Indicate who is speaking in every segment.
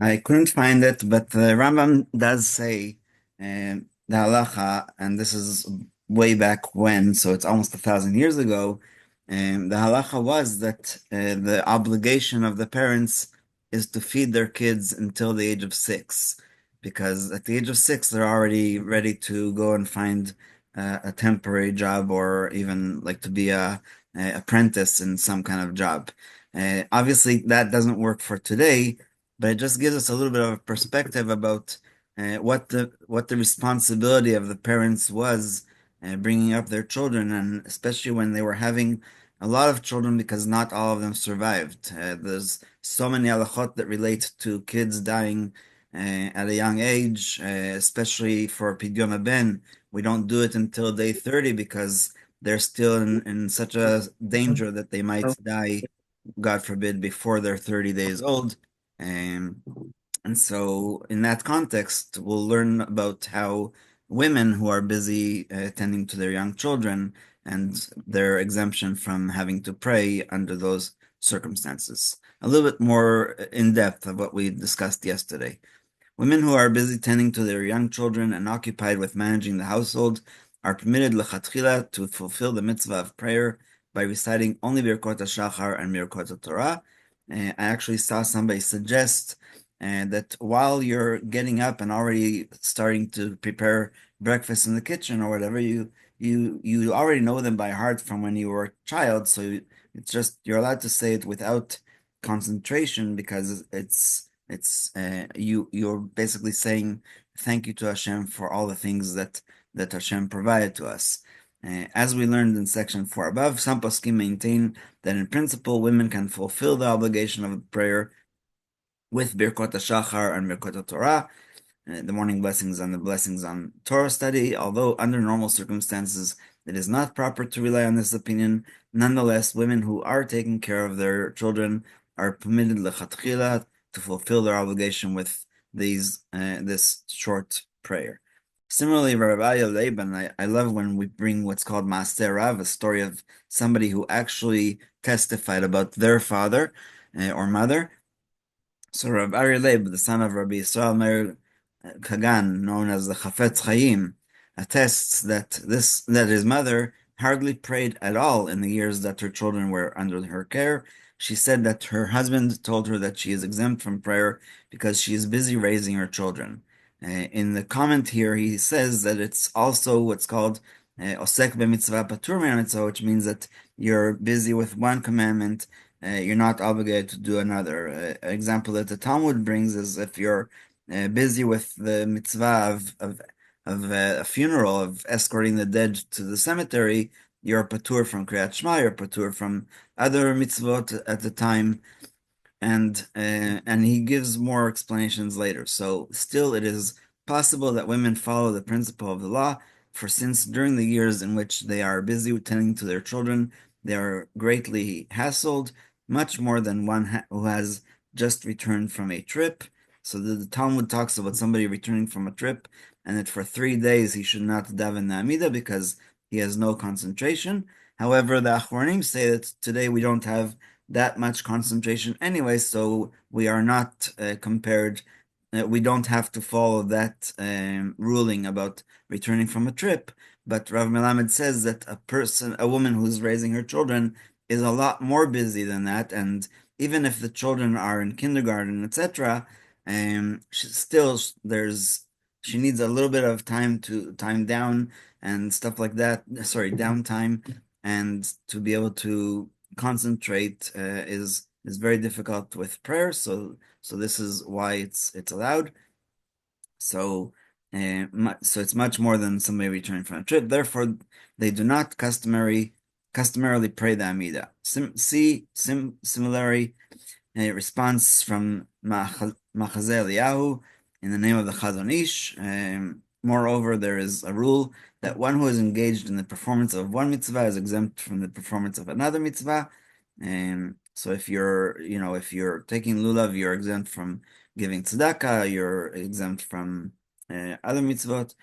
Speaker 1: I couldn't find it, but the Rambam does say the halacha, and this is way back when, so it's almost 1,000 years ago. The halacha was that the obligation of the parents is to feed their kids until the age of 6, because at the age of 6 they're already ready to go and find a temporary job or even like to be a apprentice in some kind of job. Obviously, that doesn't work for today, but it just gives us a little bit of a perspective about what the responsibility of the parents was bringing up their children, and especially when they were having a lot of children, because not all of them survived. There's so many halachot that relate to kids dying at a young age, especially for Pidyon Ben. We don't do it until day 30 because they're still in such a danger that they might die, God forbid, before they're 30 days old. Um, and so, in that context, we'll learn about how women who are busy tending to their young children and their exemption from having to pray under those circumstances. A little bit more in depth of what we discussed yesterday. Women who are busy tending to their young children and occupied with managing the household are permitted lechatchila to fulfill the mitzvah of prayer by reciting only Birkot HaShachar and Birkot Torah. I actually saw somebody suggest that while you're getting up and already starting to prepare breakfast in the kitchen or whatever, you already know them by heart from when you were a child. So it's just you're allowed to say it without concentration because you're basically saying thank you to Hashem for all the things that Hashem provided to us. As we learned in section 4 above, some poskim maintain that in principle women can fulfill the obligation of prayer with Birkot HaShachar and Birkot Torah, the morning blessings and the blessings on Torah study. Although under normal circumstances it is not proper to rely on this opinion, nonetheless, women who are taking care of their children are permitted lechatchila to fulfill their obligation with this short prayer. Similarly, Rabbi Laban, I love when we bring what's called Maaseh Rav, a story of somebody who actually testified about their father or mother. So Rabbi Ari Leib, the son of Rabbi Yisrael Meir Kagan, known as the Chafetz Chaim, attests that his mother hardly prayed at all in the years that her children were under her care. She said that her husband told her that she is exempt from prayer because she is busy raising her children. In the comment here, he says that it's also what's called osek b'mitzvah patur mitzvah, which means that you're busy with one commandment, you're not obligated to do another. Example that the Talmud brings is if you're busy with the mitzvah of a funeral, of escorting the dead to the cemetery, you're patur from Kriyat Shema, you're patur from other mitzvot at the time, and he gives more explanations later. So still, it is possible that women follow the principle of the law, for since during the years in which they are busy tending to their children, they are greatly hassled, much more than one who has just returned from a trip. So the Talmud talks about somebody returning from a trip, and that for 3 days he should not daven the Amidah because he has no concentration. However, the Achronim say that today we don't have that much concentration anyway, so we are not compared. We don't have to follow that ruling about returning from a trip. But Rav Melamed says that a woman who's raising her children, is a lot more busy than that, and even if the children are in kindergarten, etc., she needs a little bit of time down and stuff like that. Sorry, downtime, and to be able to concentrate is very difficult with prayer. So this is why it's allowed. So so it's much more than somebody returning from a trip. Therefore, they do not customarily pray the Amidah. Similarly, a response from Machazeh Eliyahu in the name of the Chazon Ish. Moreover, there is a rule that one who is engaged in the performance of one mitzvah is exempt from the performance of another mitzvah. So if you're taking lulav, you're exempt from giving tzedakah, you're exempt from other mitzvot.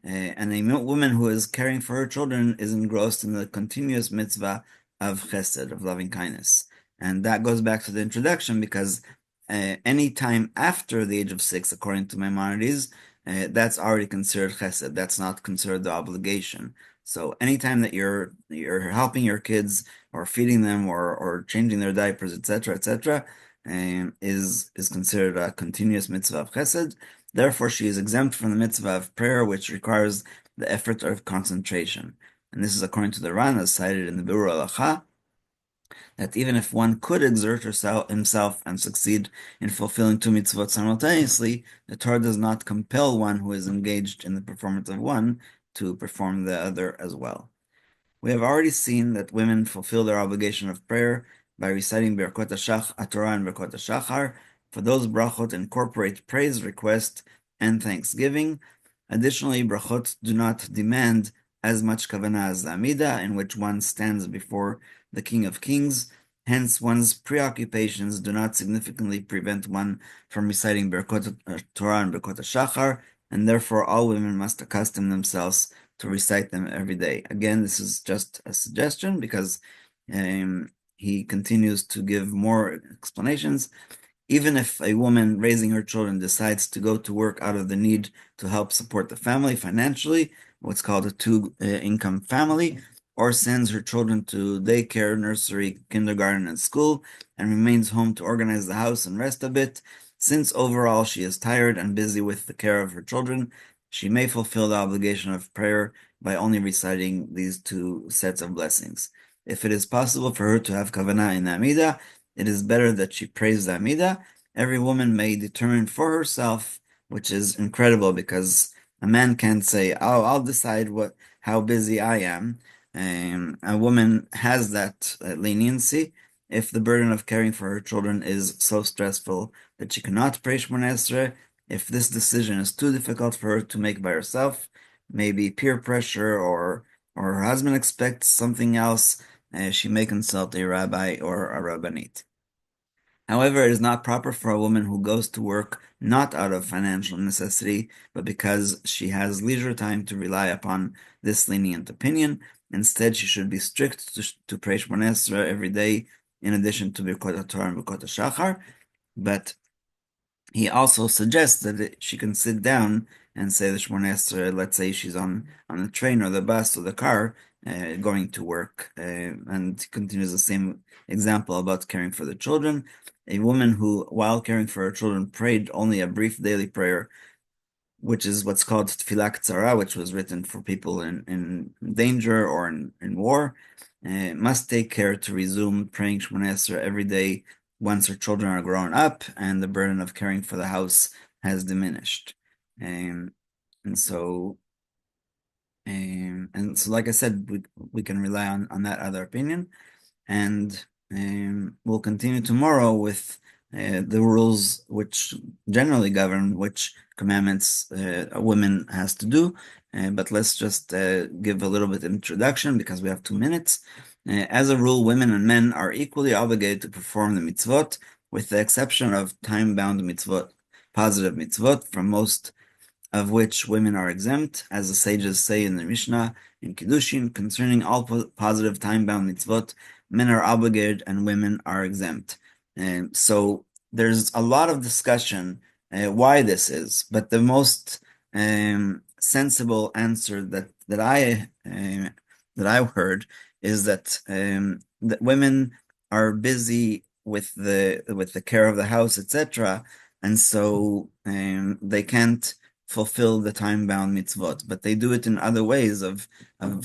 Speaker 1: And a woman who is caring for her children is engrossed in the continuous mitzvah of chesed, of loving kindness. And that goes back to the introduction because any time after the age of 6, according to Maimonides, that's already considered chesed. That's not considered the obligation. So anytime that you're helping your kids or feeding them or changing their diapers, etc., is considered a continuous mitzvah of chesed. Therefore, she is exempt from the mitzvah of prayer, which requires the effort of concentration. And this is according to the Ran, as cited in the Biur Halacha, that even if one could exert himself and succeed in fulfilling two mitzvot simultaneously, the Torah does not compel one who is engaged in the performance of one to perform the other as well. We have already seen that women fulfill their obligation of prayer by reciting Birkot HaTorah and Birkot HaShachar. For those brachot incorporate praise, request, and thanksgiving. Additionally, brachot do not demand as much kavanah as the Amidah, in which one stands before the King of Kings. Hence, one's preoccupations do not significantly prevent one from reciting Birkot Torah and Birkot HaShachar, and therefore all women must accustom themselves to recite them every day. Again, this is just a suggestion because he continues to give more explanations. Even if a woman raising her children decides to go to work out of the need to help support the family financially, what's called a two-income family, or sends her children to daycare, nursery, kindergarten, and school, and remains home to organize the house and rest a bit, since overall she is tired and busy with the care of her children, she may fulfill the obligation of prayer by only reciting these two sets of blessings. If it is possible for her to have kavanah in the Amidah, it is better that she prays the Amidah. Every woman may determine for herself, which is incredible because a man can't say, "Oh, I'll decide how busy I am." A woman has that leniency if the burden of caring for her children is so stressful that she cannot pray Shmoneh Esrei. If this decision is too difficult for her to make by herself, maybe peer pressure or her husband expects something else, she may consult a rabbi or a rabbanit. However, it is not proper for a woman who goes to work not out of financial necessity, but because she has leisure time to rely upon this lenient opinion. Instead, she should be strict to pray Shmoneh Esrei every day, in addition to Birkot HaTorah and Birkot HaShachar. But he also suggests that she can sit down and say the Shmoneh Esrei. Let's say she's on the train or the bus or the car going to work, and continues the same example about caring for the children. A woman who, while caring for her children, prayed only a brief daily prayer, which is what's called Tefillah Ktsara, which was written for people in danger or in war, must take care to resume praying Shmoneh Esrei every day once her children are grown up and the burden of caring for the house has diminished. And so, like I said, we can rely on that other opinion, and we'll continue tomorrow with the rules which generally govern which commandments a woman has to do. But let's just give a little bit of introduction because we have 2 minutes. As a rule, women and men are equally obligated to perform the mitzvot, with the exception of time-bound mitzvot, positive mitzvot, from most of which women are exempt, as the sages say in the Mishnah in Kiddushin, concerning all positive time-bound mitzvot, men are obligated and women are exempt. So there's a lot of discussion why this is, but the most sensible answer that I heard is that women are busy with the care of the house, etc., and so they can't fulfill the time-bound mitzvot, but they do it in other ways of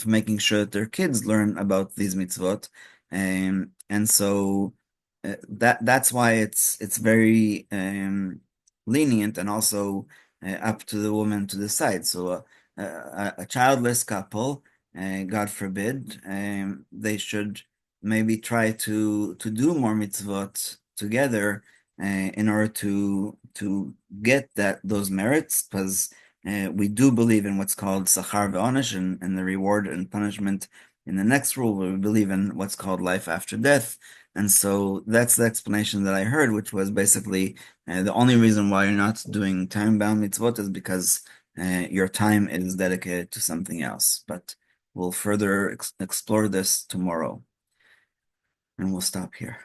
Speaker 1: making sure that their kids learn about these mitzvot, and so that's why it's very lenient and also up to the woman to decide. So a childless couple, God forbid, they should maybe try to do more mitzvot together in order to get those merits, because we do believe in what's called sachar ve'onesh, and the reward and punishment. In the next rule, we believe in what's called life after death. And so that's the explanation that I heard, which was basically the only reason why you're not doing time-bound mitzvot is because your time is dedicated to something else. But we'll further explore this tomorrow, and we'll stop here.